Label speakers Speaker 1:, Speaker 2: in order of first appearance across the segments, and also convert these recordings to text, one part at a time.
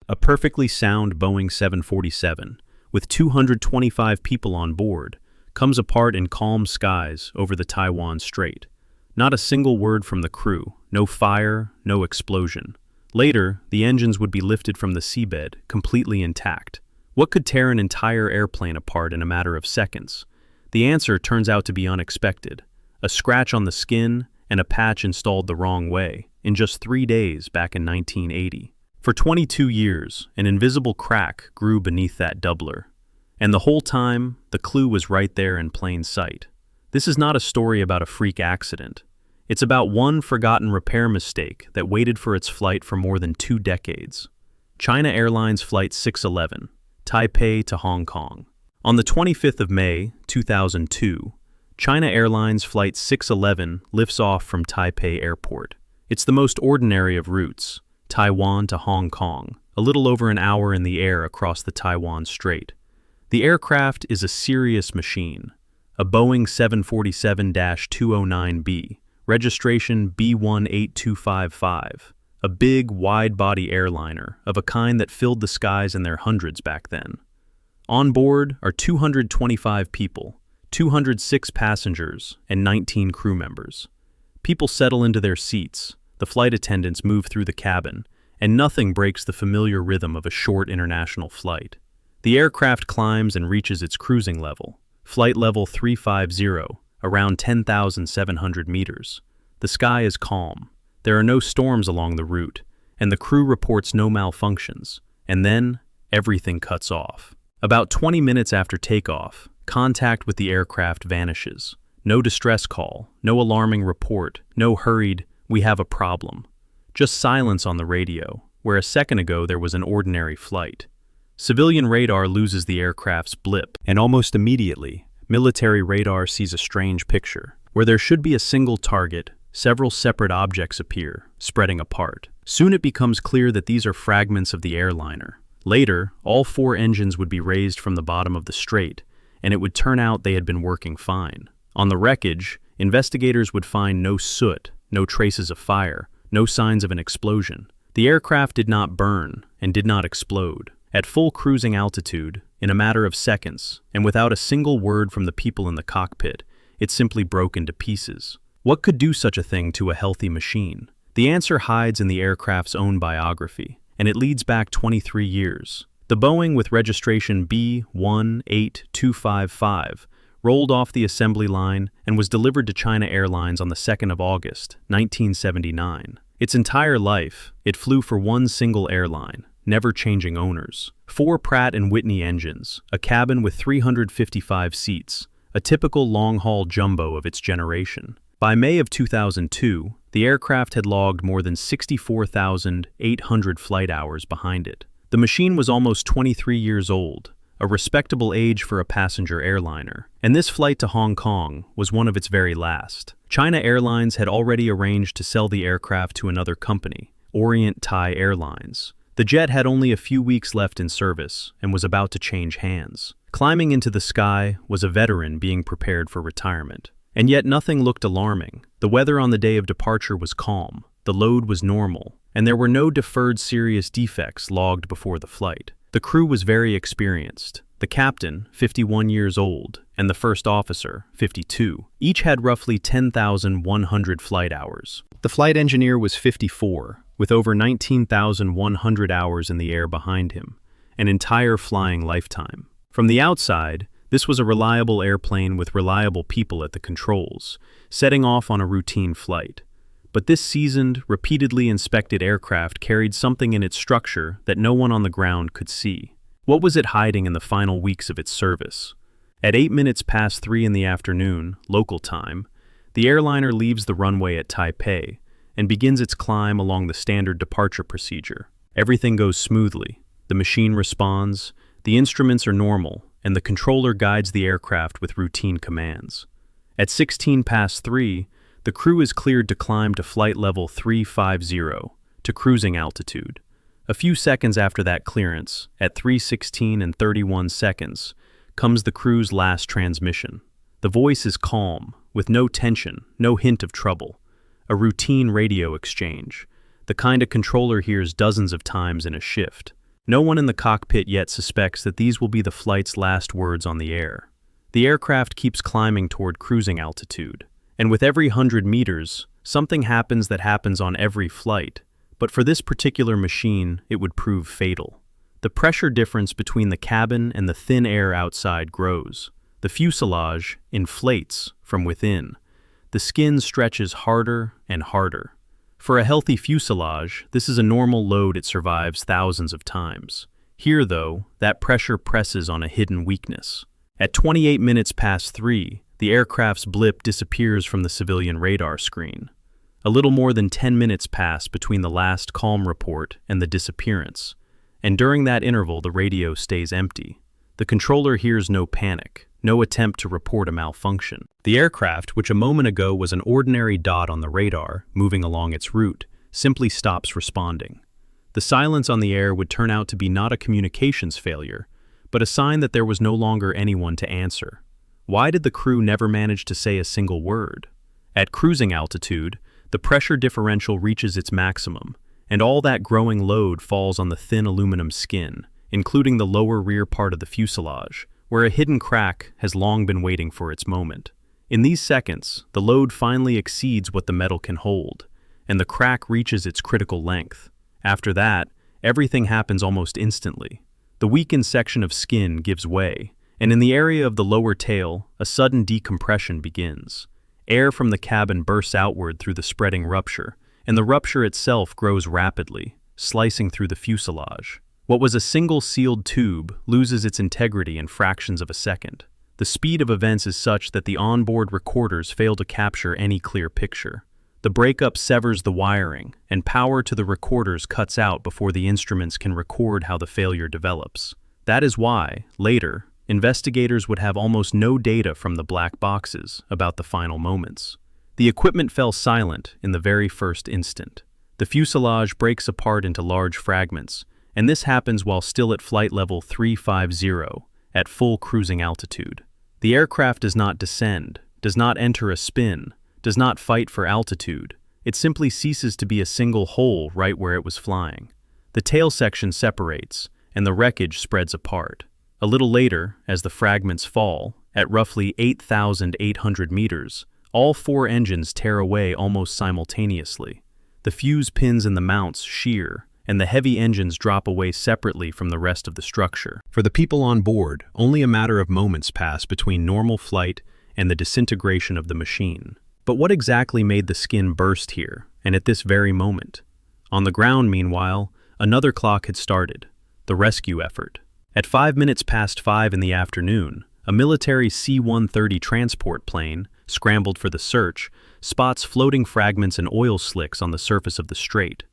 Speaker 1: A perfectly sound Boeing 747, with 225 people on board, comes apart in calm skies over the Taiwan Strait. Not a single word from the crew, no fire, no explosion. Later, the engines would be lifted from the seabed, completely intact. What could tear an entire airplane apart in a matter of seconds? The answer turns out to be unexpected. A scratch on the skin and a patch installed the wrong way, in just 3 days back in 1980. For 22 years, an invisible crack grew beneath that doubler. And the whole time, the clue was right there in plain sight. This is not a story about a freak accident. It's about one forgotten repair mistake that waited for its flight for more than 2 decades. China Airlines Flight 611, Taipei to Hong Kong. On the 25th of May, 2002, China Airlines Flight 611 lifts off from Taipei Airport. It's the most ordinary of routes, Taiwan to Hong Kong, a little over an hour in the air across the Taiwan Strait. The aircraft is a serious machine, a Boeing 747-209B, registration B18255, a big, wide-body airliner of a kind that filled the skies in their hundreds back then. On board are 225 people, 206 passengers, and 19 crew members. People settle into their seats, the flight attendants move through the cabin, and nothing breaks the familiar rhythm of a short international flight. The aircraft climbs and reaches its cruising level, flight level 350, around 10,700 meters. The sky is calm. There are no storms along the route, and the crew reports no malfunctions. And then, everything cuts off. About 20 minutes after takeoff, contact with the aircraft vanishes. No distress call, no alarming report, no hurried, "We have a problem." Just silence on the radio, where a second ago there was an ordinary flight. Civilian radar loses the aircraft's blip, and almost immediately, military radar sees a strange picture. Where there should be a single target, several separate objects appear, spreading apart. Soon it becomes clear that these are fragments of the airliner. Later, all 4 engines would be raised from the bottom of the strait, and it would turn out they had been working fine. On the wreckage, investigators would find no soot, no traces of fire, no signs of an explosion. The aircraft did not burn and did not explode. At full cruising altitude, in a matter of seconds, and without a single word from the people in the cockpit, it simply broke into pieces. What could do such a thing to a healthy machine? The answer hides in the aircraft's own biography, and it leads back 23 years. The Boeing with registration B18255 rolled off the assembly line and was delivered to China Airlines on the 2nd of August, 1979. Its entire life, it flew for one single airline, never changing owners. 4 Pratt & Whitney engines, a cabin with 355 seats, a typical long-haul jumbo of its generation. By May of 2002, the aircraft had logged more than 64,800 flight hours behind it. The machine was almost 23 years old, a respectable age for a passenger airliner, and this flight to Hong Kong was one of its very last. China Airlines had already arranged to sell the aircraft to another company, Orient Thai Airlines. The jet had only a few weeks left in service and was about to change hands. Climbing into the sky was a veteran being prepared for retirement. And yet nothing looked alarming. The weather on the day of departure was calm, the load was normal, and there were no deferred serious defects logged before the flight. The crew was very experienced. The captain, 51 years old, and the first officer, 52, each had roughly 10,100 flight hours. The flight engineer was 54, with over 19,100 hours in the air behind him, an entire flying lifetime. From the outside, this was a reliable airplane with reliable people at the controls, setting off on a routine flight. But this seasoned, repeatedly inspected aircraft carried something in its structure that no one on the ground could see. What was it hiding in the final weeks of its service? At 8 minutes past 3 in the afternoon, local time, the airliner leaves the runway at Taipei and begins its climb along the standard departure procedure. Everything goes smoothly. The machine responds, the instruments are normal, and the controller guides the aircraft with routine commands. At 16 past 3, the crew is cleared to climb to flight level 350, to cruising altitude. A few seconds after that clearance, at 3:16 and 31 seconds, comes the crew's last transmission. The voice is calm, with no tension, no hint of trouble. A routine radio exchange, the kind a controller hears dozens of times in a shift. No one in the cockpit yet suspects that these will be the flight's last words on the air. The aircraft keeps climbing toward cruising altitude, and with every 100 meters, something happens that happens on every flight, but for this particular machine, it would prove fatal. The pressure difference between the cabin and the thin air outside grows. The fuselage inflates from within. The skin stretches harder and harder. For a healthy fuselage, this is a normal load it survives thousands of times. Here, though, that pressure presses on a hidden weakness. At 28 minutes past 3, the aircraft's blip disappears from the civilian radar screen. A little more than 10 minutes pass between the last calm report and the disappearance, and during that interval the radio stays empty. The controller hears no panic, no attempt to report a malfunction. The aircraft, which a moment ago was an ordinary dot on the radar, moving along its route, simply stops responding. The silence on the air would turn out to be not a communications failure, but a sign that there was no longer anyone to answer. Why did the crew never manage to say a single word? At cruising altitude, the pressure differential reaches its maximum, and all that growing load falls on the thin aluminum skin, including the lower rear part of the fuselage, where a hidden crack has long been waiting for its moment. In these seconds, the load finally exceeds what the metal can hold, and the crack reaches its critical length. After that, everything happens almost instantly. The weakened section of skin gives way, and in the area of the lower tail, a sudden decompression begins. Air from the cabin bursts outward through the spreading rupture, and the rupture itself grows rapidly, slicing through the fuselage. What was a single sealed tube loses its integrity in fractions of a second. The speed of events is such that the onboard recorders fail to capture any clear picture. The breakup severs the wiring, and power to the recorders cuts out before the instruments can record how the failure develops. That is why, later, investigators would have almost no data from the black boxes about the final moments. The equipment fell silent in the very first instant. The fuselage breaks apart into large fragments, and this happens while still at flight level 350, at full cruising altitude. The aircraft does not descend, does not enter a spin, does not fight for altitude. It simply ceases to be a single whole right where it was flying. The tail section separates, and the wreckage spreads apart. A little later, as the fragments fall, at roughly 8,800 meters, all four engines tear away almost simultaneously. The fuse pins in the mounts shear, and the heavy engines drop away separately from the rest of the structure. For the people on board, only a matter of moments pass between normal flight and the disintegration of the machine. But what exactly made the skin burst here, and at this very moment? On the ground, meanwhile, another clock had started, the rescue effort. At 5 minutes past 5 in the afternoon, a military C-130 transport plane, scrambled for the search, spots floating fragments and oil slicks on the surface of the strait.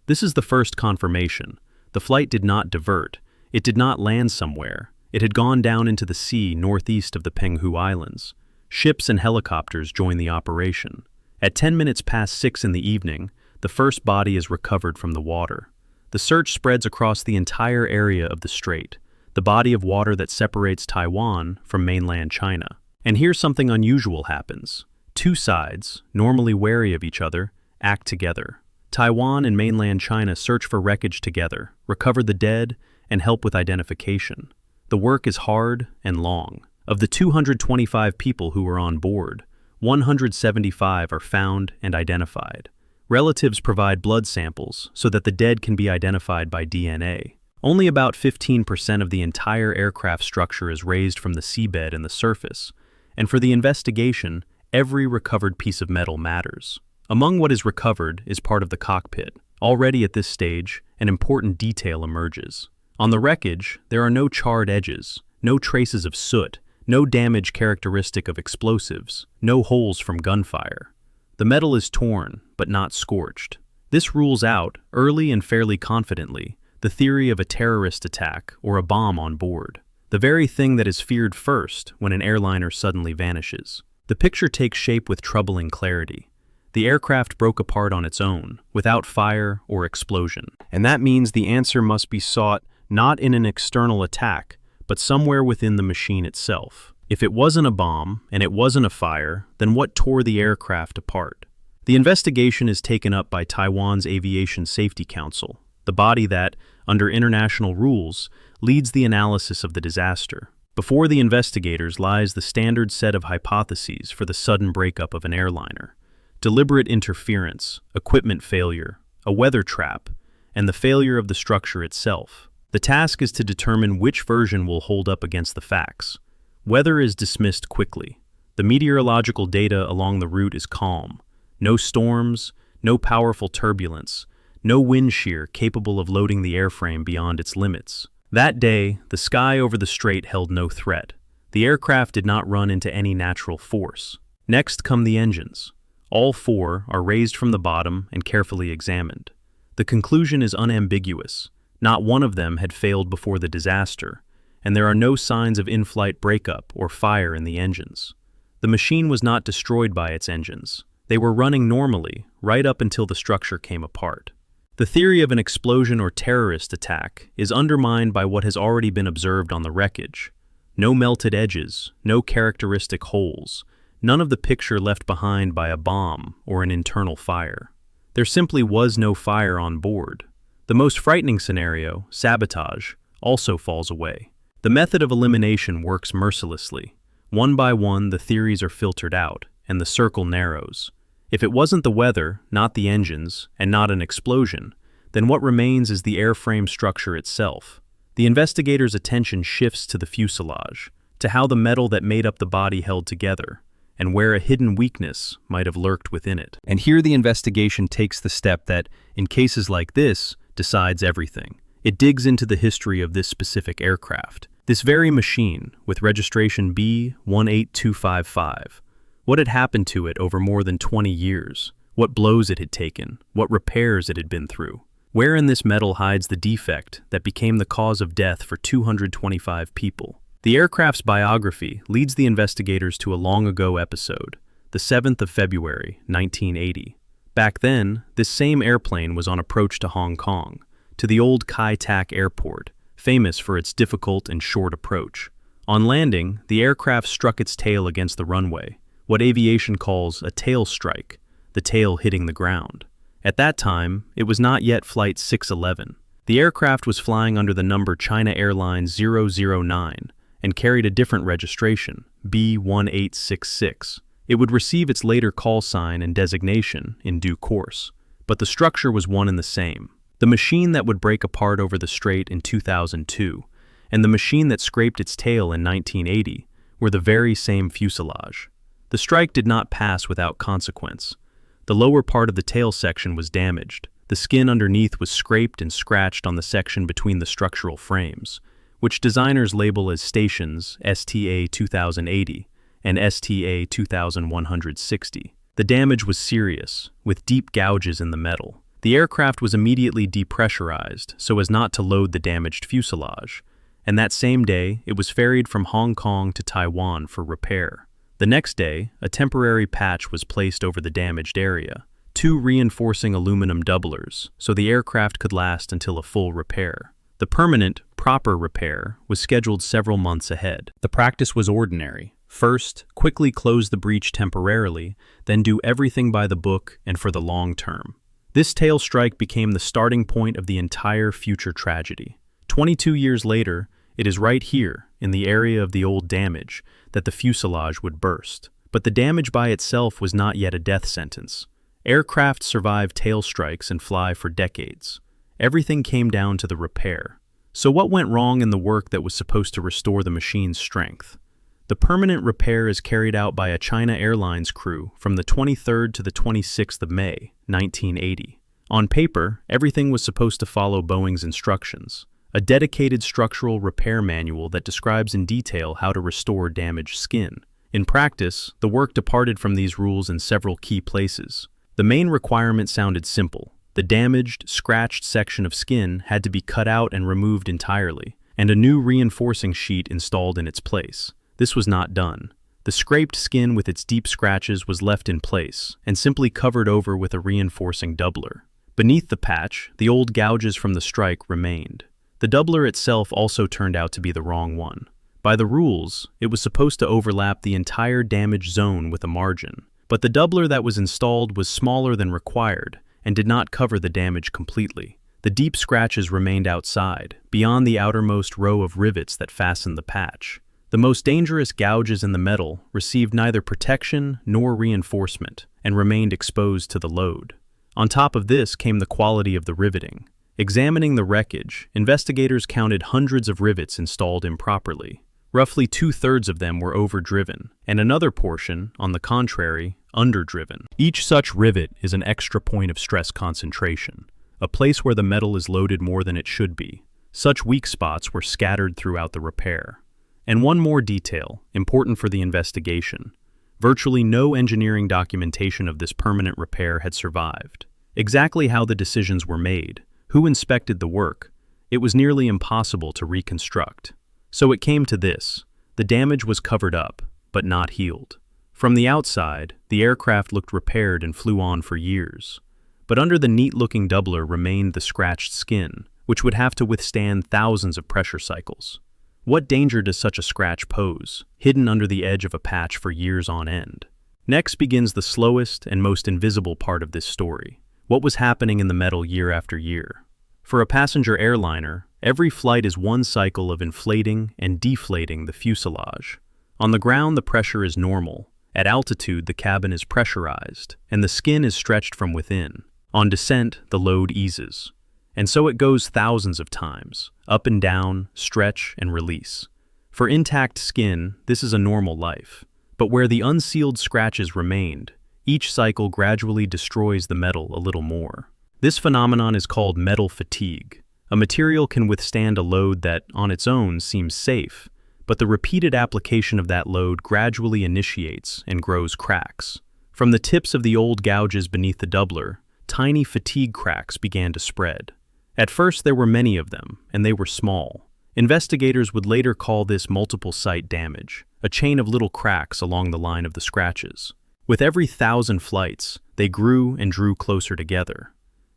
Speaker 1: This is the first confirmation. The flight did not divert. It did not land somewhere. It had gone down into the sea northeast of the Penghu Islands. Ships and helicopters joined the operation. At 10 minutes past 6 in the evening, the first body is recovered from the water. The search spreads across the entire area of the strait, the body of water that separates Taiwan from mainland China. And here something unusual happens. Two sides, normally wary of each other, act together. Taiwan and mainland China search for wreckage together, recover the dead, and help with identification. The work is hard and long. Of the 225 people who were on board, 175 are found and identified. Relatives provide blood samples so that the dead can be identified by DNA. Only about 15% of the entire aircraft structure is raised from the seabed and the surface, and for the investigation, every recovered piece of metal matters. Among what is recovered is part of the cockpit. Already at this stage, an important detail emerges. On the wreckage, there are no charred edges, no traces of soot, no damage characteristic of explosives, no holes from gunfire. The metal is torn, but not scorched. This rules out, early and fairly confidently, the theory of a terrorist attack or a bomb on board, the very thing that is feared first when an airliner suddenly vanishes. The picture takes shape with troubling clarity. The aircraft broke apart on its own, without fire or explosion. And that means the answer must be sought not in an external attack, but somewhere within the machine itself. If it wasn't a bomb, and it wasn't a fire, then what tore the aircraft apart? The investigation is taken up by Taiwan's Aviation Safety Council, the body that, under international rules, leads the analysis of the disaster. Before the investigators lies the standard set of hypotheses for the sudden breakup of an airliner: deliberate interference, equipment failure, a weather trap, and the failure of the structure itself. The task is to determine which version will hold up against the facts. Weather is dismissed quickly. The meteorological data along the route is calm. No storms, no powerful turbulence, no wind shear capable of loading the airframe beyond its limits. That day, the sky over the strait held no threat. The aircraft did not run into any natural force. Next come the engines. All four are raised from the bottom and carefully examined. The conclusion is unambiguous. Not one of them had failed before the disaster, and there are no signs of in-flight breakup or fire in the engines. The machine was not destroyed by its engines. They were running normally, right up until the structure came apart. The theory of an explosion or terrorist attack is undermined by what has already been observed on the wreckage. No melted edges, no characteristic holes, none of the picture left behind by a bomb or an internal fire. There simply was no fire on board. The most frightening scenario, sabotage, also falls away. The method of elimination works mercilessly. One by one, the theories are filtered out, and the circle narrows. If it wasn't the weather, not the engines, and not an explosion, then what remains is the airframe structure itself. The investigators' attention shifts to the fuselage, to how the metal that made up the body held together, and where a hidden weakness might have lurked within it. And here the investigation takes the step that, in cases like this, decides everything. It digs into the history of this specific aircraft. This very machine, with registration B18255, what had happened to it over more than 20 years? What blows it had taken? What repairs it had been through? Where in this metal hides the defect that became the cause of death for 225 people? The aircraft's biography leads the investigators to a long-ago episode, the 7th of February, 1980. Back then, this same airplane was on approach to Hong Kong, to the old Kai Tak Airport, famous for its difficult and short approach. On landing, the aircraft struck its tail against the runway, what aviation calls a tailstrike, the tail hitting the ground. At that time, it was not yet Flight 611. The aircraft was flying under the number China Airlines 009 and carried a different registration, B1866. It would receive its later call sign and designation in due course, but the structure was one and the same. The machine that would break apart over the strait in 2002 and the machine that scraped its tail in 1980 were the very same fuselage. The strike did not pass without consequence. The lower part of the tail section was damaged. The skin underneath was scraped and scratched on the section between the structural frames, which designers label as stations STA 2080 and STA 2160. The damage was serious, with deep gouges in the metal. The aircraft was immediately depressurized so as not to load the damaged fuselage, and that same day it was ferried from Hong Kong to Taiwan for repair. The next day, a temporary patch was placed over the damaged area, 2 reinforcing aluminum doublers, so the aircraft could last until a full repair. The permanent, proper repair was scheduled several months ahead. The practice was ordinary. First, quickly close the breach temporarily, then do everything by the book and for the long term. This tail strike became the starting point of the entire future tragedy. 22 years later, it is right here, in the area of the old damage, that the fuselage would burst. But the damage by itself was not yet a death sentence. Aircraft survive tail strikes and fly for decades. Everything came down to the repair. So what went wrong in the work that was supposed to restore the machine's strength? The permanent repair is carried out by a China Airlines crew from the 23rd to the 26th of May, 1980. On paper, everything was supposed to follow Boeing's instructions, a dedicated structural repair manual that describes in detail how to restore damaged skin. In practice, the work departed from these rules in several key places. The main requirement sounded simple. The damaged, scratched section of skin had to be cut out and removed entirely, and a new reinforcing sheet installed in its place. This was not done. The scraped skin with its deep scratches was left in place and simply covered over with a reinforcing doubler. Beneath the patch, the old gouges from the strike remained. The doubler itself also turned out to be the wrong one. By the rules, it was supposed to overlap the entire damaged zone with a margin, but the doubler that was installed was smaller than required and did not cover the damage completely. The deep scratches remained outside, beyond the outermost row of rivets that fastened the patch. The most dangerous gouges in the metal received neither protection nor reinforcement and remained exposed to the load. On top of this came the quality of the riveting. Examining the wreckage, investigators counted hundreds of rivets installed improperly. Roughly 2/3 of them were overdriven, and another portion, on the contrary, underdriven. Each such rivet is an extra point of stress concentration, a place where the metal is loaded more than it should be. Such weak spots were scattered throughout the repair. And one more detail, important for the investigation. Virtually no engineering documentation of this permanent repair had survived. Exactly how the decisions were made, who inspected the work, it was nearly impossible to reconstruct. So it came to this: the damage was covered up, but not healed. From the outside, the aircraft looked repaired and flew on for years. But under the neat-looking doubler remained the scratched skin, which would have to withstand thousands of pressure cycles. What danger does such a scratch pose, hidden under the edge of a patch for years on end? Next begins the slowest and most invisible part of this story: what was happening in the metal year after year. For a passenger airliner, every flight is one cycle of inflating and deflating the fuselage. On the ground, the pressure is normal. At altitude, the cabin is pressurized, and the skin is stretched from within. On descent, the load eases. And so it goes thousands of times, up and down, stretch and release. For intact skin, this is a normal life. But where the unsealed scratches remained, each cycle gradually destroys the metal a little more. This phenomenon is called metal fatigue. A material can withstand a load that, on its own, seems safe, but the repeated application of that load gradually initiates and grows cracks. From the tips of the old gouges beneath the doubler, tiny fatigue cracks began to spread. At first there were many of them, and they were small. Investigators would later call this multiple site damage, a chain of little cracks along the line of the scratches. With every 1,000 flights, they grew and drew closer together.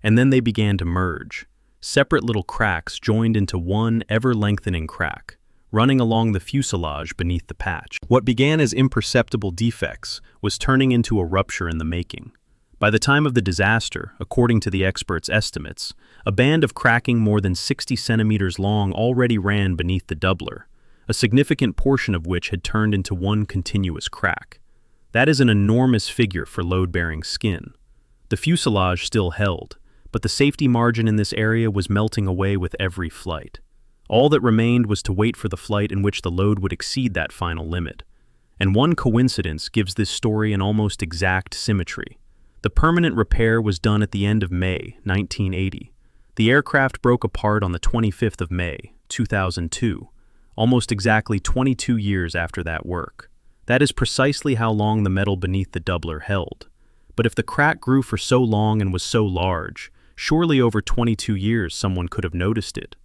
Speaker 1: And then they began to merge. Separate little cracks joined into one ever-lengthening crack, running along the fuselage beneath the patch. What began as imperceptible defects was turning into a rupture in the making. By the time of the disaster, according to the experts' estimates, a band of cracking more than 60 centimeters long already ran beneath the doubler, a significant portion of which had turned into one continuous crack. That is an enormous figure for load-bearing skin. The fuselage still held, but the safety margin in this area was melting away with every flight. All that remained was to wait for the flight in which the load would exceed that final limit. And one coincidence gives this story an almost exact symmetry. The permanent repair was done at the end of May 1980. The aircraft broke apart on the 25th of May 2002, almost exactly 22 years after that work. That is precisely how long the metal beneath the doubler held. But if the crack grew for so long and was so large, surely over 22 years someone could have noticed it.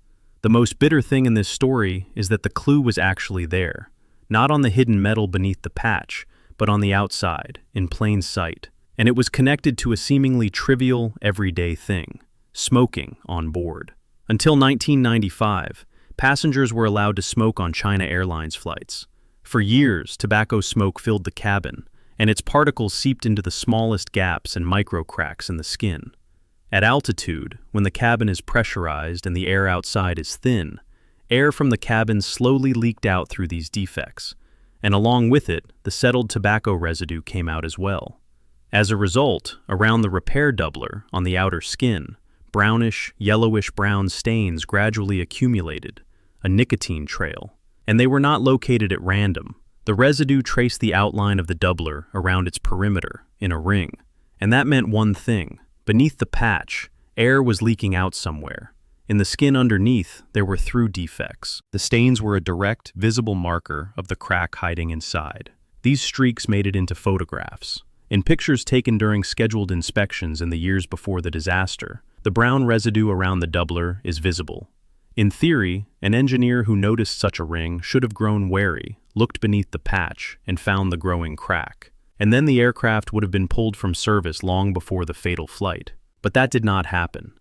Speaker 1: The most bitter thing in this story is that the clue was actually there, not on the hidden metal beneath the patch, but on the outside, in plain sight. And it was connected to a seemingly trivial, everyday thing: smoking on board. Until 1995, passengers were allowed to smoke on China Airlines flights. For years, tobacco smoke filled the cabin, and its particles seeped into the smallest gaps and micro cracks in the skin. At altitude, when the cabin is pressurized and the air outside is thin, air from the cabin slowly leaked out through these defects, and along with it, the settled tobacco residue came out as well. As a result, around the repair doubler, on the outer skin, brownish, yellowish-brown stains gradually accumulated, a nicotine trail. And they were not located at random. The residue traced the outline of the doubler around its perimeter, in a ring. And that meant one thing: beneath the patch, air was leaking out somewhere. In the skin underneath, there were through defects. The stains were a direct, visible marker of the crack hiding inside. These streaks made it into photographs. In pictures taken during scheduled inspections in the years before the disaster, the brown residue around the doubler is visible. In theory, an engineer who noticed such a ring should have grown wary, looked beneath the patch, and found the growing crack. And then the aircraft would have been pulled from service long before the fatal flight. But that did not happen.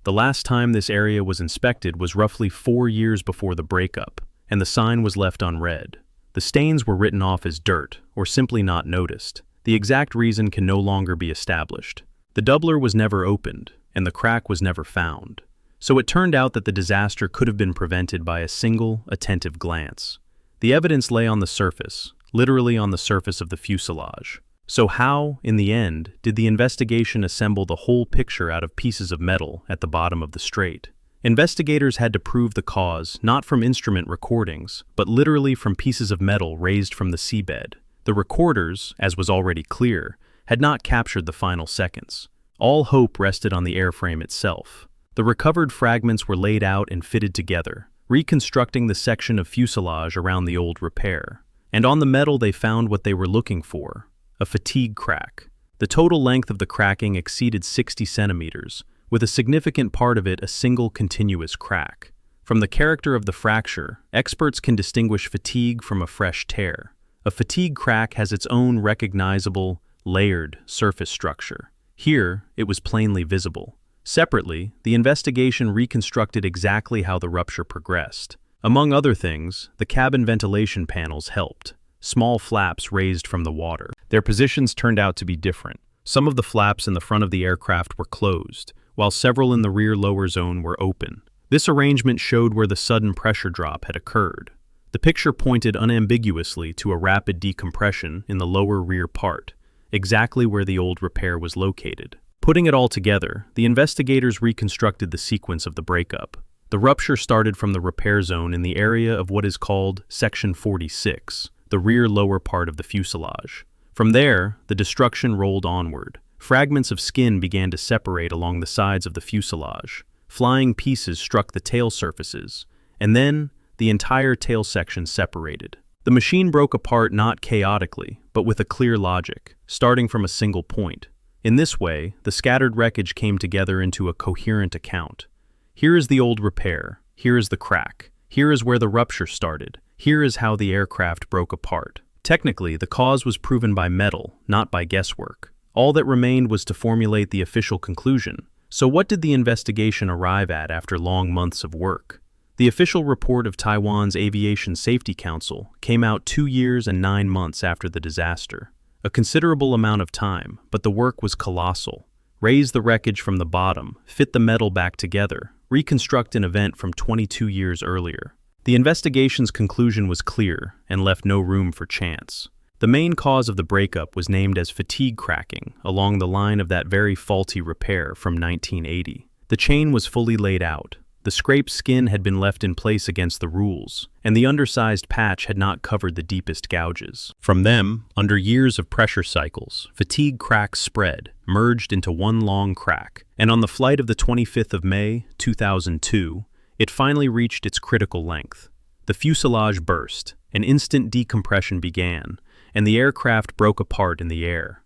Speaker 1: The last time this area was inspected was roughly 4 years before the breakup, and the sign was left unread. The stains were written off as dirt, or simply not noticed. The exact reason can no longer be established. The doubler was never opened, and the crack was never found. So it turned out that the disaster could have been prevented by a single, attentive glance. The evidence lay on the surface, literally on the surface of the fuselage. So how, in the end, did the investigation assemble the whole picture out of pieces of metal at the bottom of the strait? Investigators had to prove the cause not from instrument recordings, but literally from pieces of metal raised from the seabed. The recorders, as was already clear, had not captured the final seconds. All hope rested on the airframe itself. The recovered fragments were laid out and fitted together, reconstructing the section of fuselage around the old repair. And on the metal they found what they were looking for: a fatigue crack. The total length of the cracking exceeded 60 centimeters, with a significant part of it a single continuous crack. From the character of the fracture, experts can distinguish fatigue from a fresh tear. A fatigue crack has its own recognizable, layered surface structure. Here, it was plainly visible. Separately, the investigation reconstructed exactly how the rupture progressed. Among other things, the cabin ventilation panels helped. Small flaps raised from the water. Their positions turned out to be different. Some of the flaps in the front of the aircraft were closed, while several in the rear lower zone were open. This arrangement showed where the sudden pressure drop had occurred. The picture pointed unambiguously to a rapid decompression in the lower rear part, exactly where the old repair was located. Putting it all together, the investigators reconstructed the sequence of the breakup. The rupture started from the repair zone in the area of what is called Section 46, the rear lower part of the fuselage. From there, the destruction rolled onward. Fragments of skin began to separate along the sides of the fuselage. Flying pieces struck the tail surfaces, and then the entire tail section separated. The machine broke apart not chaotically, but with a clear logic, starting from a single point. In this way, the scattered wreckage came together into a coherent account. Here is the old repair, here is the crack, here is where the rupture started, here is how the aircraft broke apart. Technically, the cause was proven by metal, not by guesswork. All that remained was to formulate the official conclusion. So what did the investigation arrive at after long months of work? The official report of Taiwan's Aviation Safety Council came out 2 years and 9 months after the disaster. A considerable amount of time, but the work was colossal. Raise the wreckage from the bottom, fit the metal back together, reconstruct an event from 22 years earlier. The investigation's conclusion was clear and left no room for chance. The main cause of the breakup was named as fatigue cracking along the line of that very faulty repair from 1980. The chain was fully laid out. The scraped skin had been left in place against the rules, and the undersized patch had not covered the deepest gouges. From them, under years of pressure cycles, fatigue cracks spread, merged into one long crack, and on the flight of the 25th of May, 2002, it finally reached its critical length. The fuselage burst, an instant decompression began, and the aircraft broke apart in the air.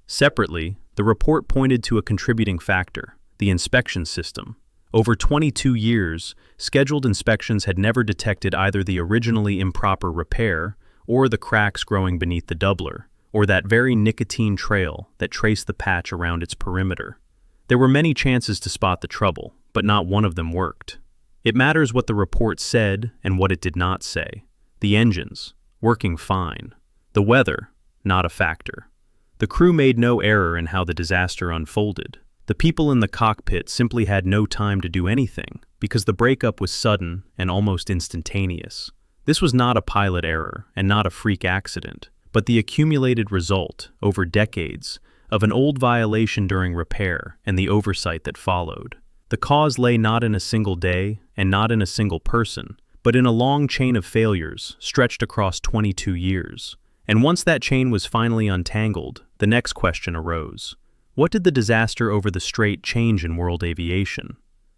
Speaker 1: Separately, the report pointed to a contributing factor: the inspection system. Over 22 years, scheduled inspections had never detected either the originally improper repair or the cracks growing beneath the doubler, or that very nicotine trail that traced the patch around its perimeter. There were many chances to spot the trouble, but not one of them worked. It matters what the report said and what it did not say. The engines, working fine. The weather, not a factor. The crew made no error in how the disaster unfolded. The people in the cockpit simply had no time to do anything because the breakup was sudden and almost instantaneous. This was not a pilot error and not a freak accident, but the accumulated result, over decades, of an old violation during repair and the oversight that followed. The cause lay not in a single day and not in a single person, but in a long chain of failures stretched across 22 years. And once that chain was finally untangled, the next question arose. What did the disaster over the strait change in world aviation?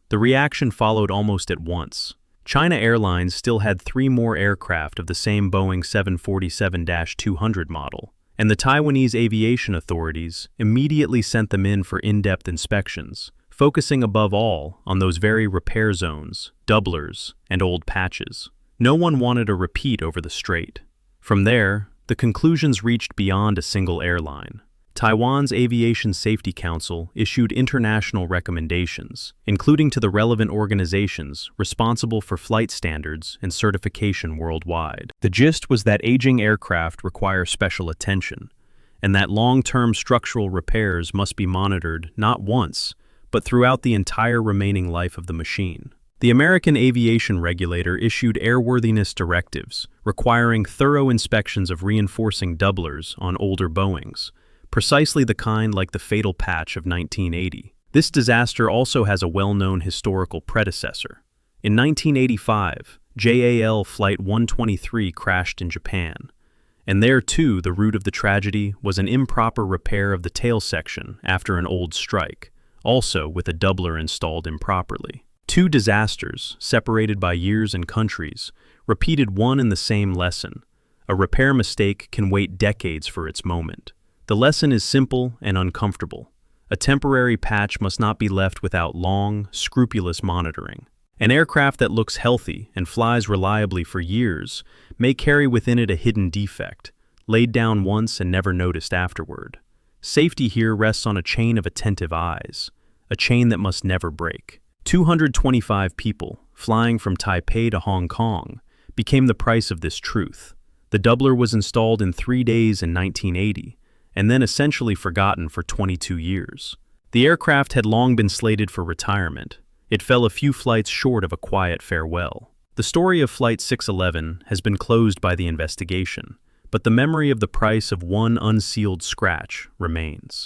Speaker 1: The reaction followed almost at once. China Airlines still had 3 more aircraft of the same Boeing 747-200 model, and the Taiwanese aviation authorities immediately sent them in for in-depth inspections, focusing above all on those very repair zones, doublers, and old patches. No one wanted a repeat over the strait. From there, the conclusions reached beyond a single airline. Taiwan's Aviation Safety Council issued international recommendations, including to the relevant organizations responsible for flight standards and certification worldwide. The gist was that aging aircraft require special attention, and that long-term structural repairs must be monitored not once, but throughout the entire remaining life of the machine. The American aviation regulator issued airworthiness directives, requiring thorough inspections of reinforcing doublers on older Boeings, precisely the kind like the fatal patch of 1980. This disaster also has a well-known historical predecessor. In 1985, JAL Flight 123 crashed in Japan, and there too the root of the tragedy was an improper repair of the tail section after an old strike, also with a doubler installed improperly. Two disasters, separated by years and countries, repeated one and the same lesson. A repair mistake can wait decades for its moment. The lesson is simple and uncomfortable. A temporary patch must not be left without long, scrupulous monitoring. An aircraft that looks healthy and flies reliably for years may carry within it a hidden defect, laid down once and never noticed afterward. Safety here rests on a chain of attentive eyes, a chain that must never break. 225 people, flying from Taipei to Hong Kong, became the price of this truth. The doubler was installed in 3 days in 1980, and then essentially forgotten for 22 years. The aircraft had long been slated for retirement. It fell a few flights short of a quiet farewell. The story of Flight 611 has been closed by the investigation, but the memory of the price of one unsealed scratch remains.